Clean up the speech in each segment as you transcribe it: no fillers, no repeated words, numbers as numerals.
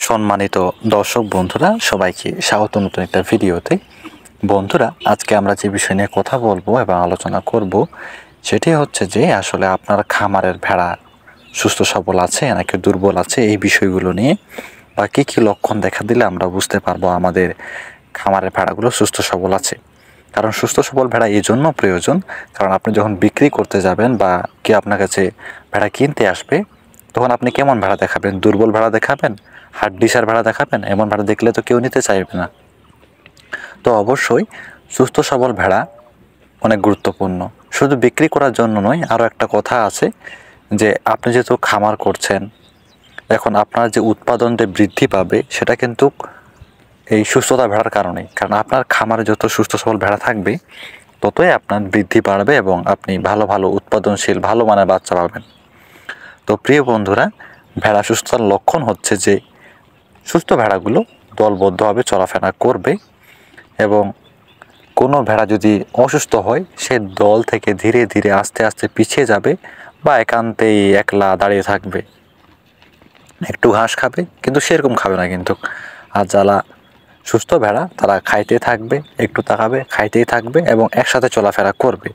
সম্মানিত দর্শক বন্ধুরা, সবাইকে স্বাগত নতুন একটা ভিডিওতে। বন্ধুরা, আজকে আমরা যে বিষয় নিয়ে কথা বলবো এবং আলোচনা করব সেটি হচ্ছে যে আসলে আপনার খামারের ভেড়া সুস্থ সবল আছে নাকি দুর্বল আছে, এই বিষয়গুলো নিয়ে বা কী কী লক্ষণ দেখা দিলে আমরা বুঝতে পারবো আমাদের খামারের ভেড়াগুলো সুস্থ সবল আছে। কারণ সুস্থ সবল ভেড়া এই জন্য প্রয়োজন, কারণ আপনি যখন বিক্রি করতে যাবেন বা কেউ আপনার কাছে ভেড়া কিনতে আসবে, তখন আপনি কেমন ভেড়া দেখাবেন? দুর্বল ভেড়া দেখাবেন, হাড্ডিসার ভেড়া দেখাবেন? এমন ভেড়া দেখলে তো কেউ নিতে চাইবে না। তো অবশ্যই সুস্থ সবল ভেড়া অনেক গুরুত্বপূর্ণ, শুধু বিক্রি করার জন্য নয়। আরও একটা কথা আছে যে আপনি যেহেতু খামার করছেন, এখন আপনার যে উৎপাদন যে বৃদ্ধি পাবে সেটা কিন্তু এই সুস্থতা ভেড়ার কারণেই। কারণ আপনার খামারে যত সুস্থ সবল ভেড়া থাকবে ততই আপনার বৃদ্ধি বাড়বে এবং আপনি ভালো ভালো উৎপাদনশীল ভালো মানের বাচ্চা পাবেন। তো প্রিয় বন্ধুরা, ভেড়া সুস্থতার লক্ষণ হচ্ছে যে সুস্থ ভেড়াগুলো দলবদ্ধভাবে চলাফেরা করবে এবং কোনো ভেড়া যদি অসুস্থ হয় সে দল থেকে ধীরে ধীরে আস্তে আস্তে পিছিয়ে যাবে বা একান্তেই একলা দাঁড়িয়ে থাকবে। একটু ঘাস খাবে, কিন্তু সেরকম খাবে না কিন্তু। আর যারা সুস্থ ভেড়া তারা খাইতে থাকবে, একটু তাকাবে, খাইতেই থাকবে এবং একসাথে চলাফেরা করবে।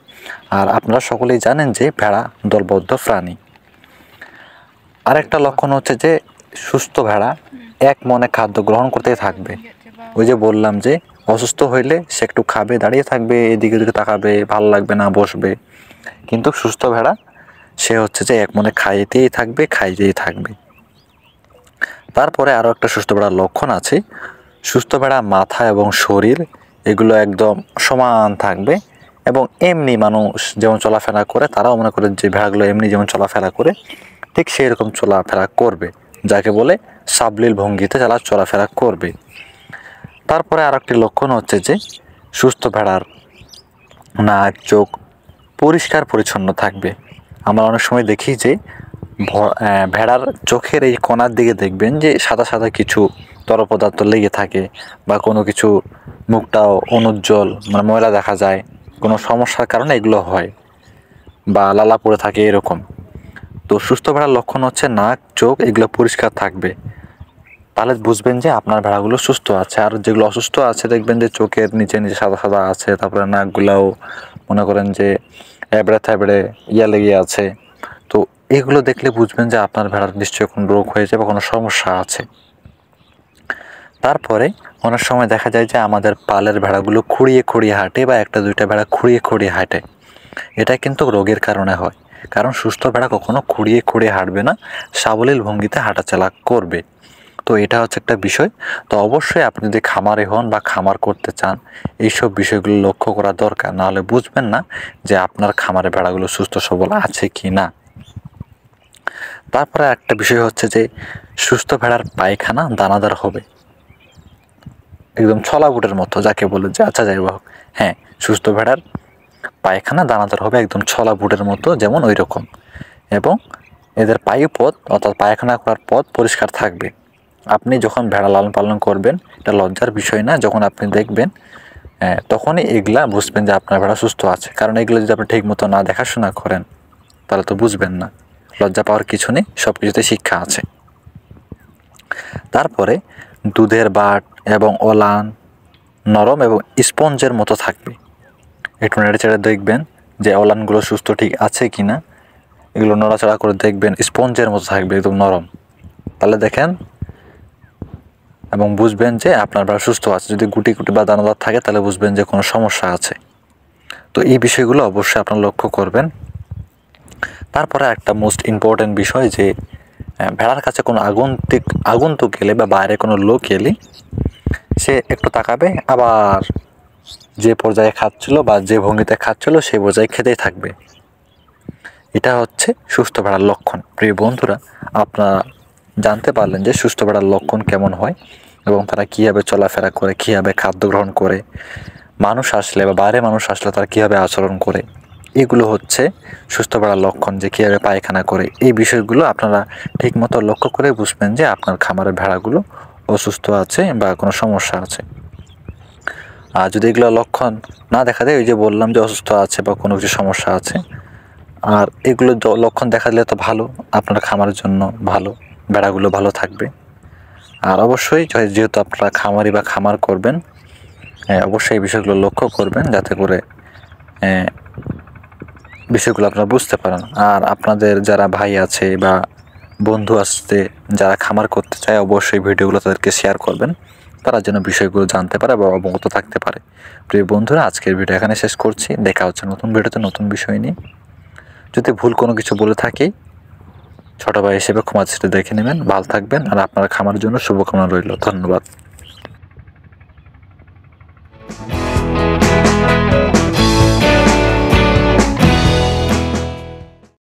আর আপনারা সকলেই জানেন যে ভেড়া দলবদ্ধ প্রাণী। আরেকটা লক্ষণ হচ্ছে যে সুস্থ ভেড়া এক মনে খাদ্য গ্রহণ করতেই থাকবে। ওই যে বললাম যে অসুস্থ হইলে সে একটু খাবে, দাঁড়িয়ে থাকবে, এদিকে ওদিকে তাকাবে, ভালো লাগবে না, বসবে। কিন্তু সুস্থ ভেড়া সে হচ্ছে যে এক মনে খাইতেই থাকবে, খাইতেই থাকবে। তারপরে আরও একটা সুস্থ ভেড়ার লক্ষণ আছে। সুস্থ ভেড়া মাথা এবং শরীর এগুলো একদম সমান থাকবে এবং এমনি মানুষ যেমন চলাফেরা করে তারাও মনে করে যে ভেড়াগুলো এমনি যেমন চলাফেরা করে ঠিক সেই রকম চলাফেরা করবে, যাকে বলে সাবলীল ভঙ্গিতে যারা চলাফেরা করবে। তারপরে আর একটি লক্ষণ হচ্ছে যে সুস্থ ভেড়ার নাক চোখ পরিষ্কার পরিচ্ছন্ন থাকবে। আমরা অনেক সময় দেখি যে ভেড়ার চোখের এই কোণার দিকে দেখবেন যে সাদা সাদা কিছু তরল পদার্থ লেগে থাকে বা কোনো কিছু মুখটাও অনুজ্জ্বল মানে ময়লা দেখা যায়, কোনো সমস্যার কারণে এগুলো হয় বা লালা পড়ে থাকে এরকম। তো সুস্থ ভেড়ার লক্ষণ হচ্ছে নাক চোখ এগুলো পরিষ্কার থাকবে, তাহলে বুঝবেন যে আপনার ভেড়াগুলো সুস্থ আছে। আর যেগুলো অসুস্থ আছে দেখবেন যে চোখের নিচে নিচে সাদা সাদা আছে, তারপরে নাকগুলাও মনে করেন যে এবড়ে থেবড়ে লেগে আছে। তো এগুলো দেখলে বুঝবেন যে আপনার ভেড়ার নিশ্চয়ই কোনো রোগ হয়েছে বা কোনো সমস্যা আছে। তারপরে অনেক সময় দেখা যায় যে আমাদের পালের ভেড়াগুলো খুঁড়িয়ে খুঁড়িয়ে হাঁটে বা একটা দুইটা ভেড়া খুঁড়িয়ে খুঁড়িয়ে হাঁটে। এটা কিন্তু রোগের কারণে হয়, কারণ সুস্থ ভেড়া কখনো খুঁড়িয়ে খুঁড়িয়ে হাঁটবে না, সাবলীল ভঙ্গিতে হাঁটাচলা করবে। তো এটা হচ্ছে একটা বিষয়। তো অবশ্যই আপনি যদি খামারে হন বা খামার করতে চান, এইসব বিষয়গুলো লক্ষ্য করা দরকার, নাহলে বুঝবেন না যে আপনার খামারে ভেড়াগুলো সুস্থ সবল আছে কি না। তারপরে একটা বিষয় হচ্ছে যে সুস্থ ভেড়ার পায়খানা দানাদার হবে, একদম ছলা বুটের মতো, যাকে বলে যে আচ্ছা যাই হোক, হ্যাঁ, সুস্থ ভেড়ার পায়খানা দানাদার হবে একদম ছলা বুটের মতো, যেমন ওই রকম। এবং এদের পায়ুপথ অর্থাৎ পায়খানা করার পথ পরিষ্কার থাকবে। আপনি যখন ভেড়া লালন পালন করবেন, এটা লজ্জার বিষয় না, যখন আপনি দেখবেন তখনই এগুলা বুঝবেন যে আপনার ভেড়া সুস্থ আছে। কারণ এগুলো যদি আপনি ঠিক মতো না দেখাশোনা করেন তাহলে তো বুঝবেন না। লজ্জা পাওয়ার কিছু নেই, সব কিছুতে শিক্ষা আছে। তারপরে দুধের বাট এবং ওলান নরম এবং স্পঞ্জের মতো থাকবে। একটু নেড়েচেড়ে দেখবেন যে ওলানগুলো সুস্থ ঠিক আছে কি না, এগুলো নড়াচড়া করে দেখবেন স্পঞ্জের মতো থাকবে, একদম নরম। তাহলে দেখেন এবং বুঝবেন যে আপনার ভেড়া সুস্থ আছে। যদি গুটি গুটি বা দানাদার থাকে তাহলে বুঝবেন যে কোনো সমস্যা আছে। তো এই বিষয়গুলো অবশ্যই আপনারা লক্ষ্য করবেন। তারপরে একটা মোস্ট ইম্পর্টেন্ট বিষয় যে ভেড়ার কাছে কোনো আগন্তুক এলে বা বাইরে কোনো লোক এলে সে একটু তাকাবে, আবার যে পর্যায়ে খাচ্ছিল বা যে ভঙ্গিতে খাচ্ছিল সেই পর্যায়ে খেতেই থাকবে। এটা হচ্ছে সুস্থ ভেড়ার লক্ষণ। প্রিয় বন্ধুরা, আপনারা জানতে পারলেন যে সুস্থ ভেড়ার লক্ষণ কেমন হয় এবং তারা কীভাবে চলাফেরা করে, কীভাবে খাদ্য গ্রহণ করে, মানুষ আসলে বা বাইরে মানুষ আসলে তারা কীভাবে আচরণ করে। এগুলো হচ্ছে সুস্থ ভেড়ার লক্ষণ, যে কীভাবে পায়খানা করে। এই বিষয়গুলো আপনারা ঠিকমতো লক্ষ্য করে বুঝবেন যে আপনার খামারের ভেড়াগুলো অসুস্থ আছে বা কোনো সমস্যা আছে। আর যদি এগুলো লক্ষণ না দেখা দেয়, ওই যে বললাম যে অসুস্থ আছে বা কোনো কিছু সমস্যা আছে, আর এগুলো লক্ষণ দেখা দিলে তো ভালো, আপনার খামারের জন্য ভালো, ভেড়াগুলো ভালো থাকবে। আর অবশ্যই যেহেতু আপনারা খামারি বা খামার করবেন, অবশ্যই এই বিষয়গুলো লক্ষ্য করবেন যাতে করে বিষয়গুলো আপনারা বুঝতে পারেন। আর আপনাদের যারা ভাই আছে বা বন্ধু আছে যারা খামার করতে চায়, অবশ্যই ভিডিওগুলো তাদেরকে শেয়ার করবেন, তারা যেন বিষয়গুলো জানতে পারে বা অবগত থাকতে পারে। প্রিয় বন্ধুরা, আজকের ভিডিও এখানে শেষ করছি। দেখা হচ্ছে নতুন ভিডিওতে নতুন বিষয় নিয়ে। যদি ভুল কোনো কিছু বলে থাকি, ছোট ভাই হিসেবে ক্ষমা দৃষ্টিতে দেখে নেবেন। ভালো থাকবেন, আর আপনার খামারের জন্য শুভকামনা রইল। ধন্যবাদ।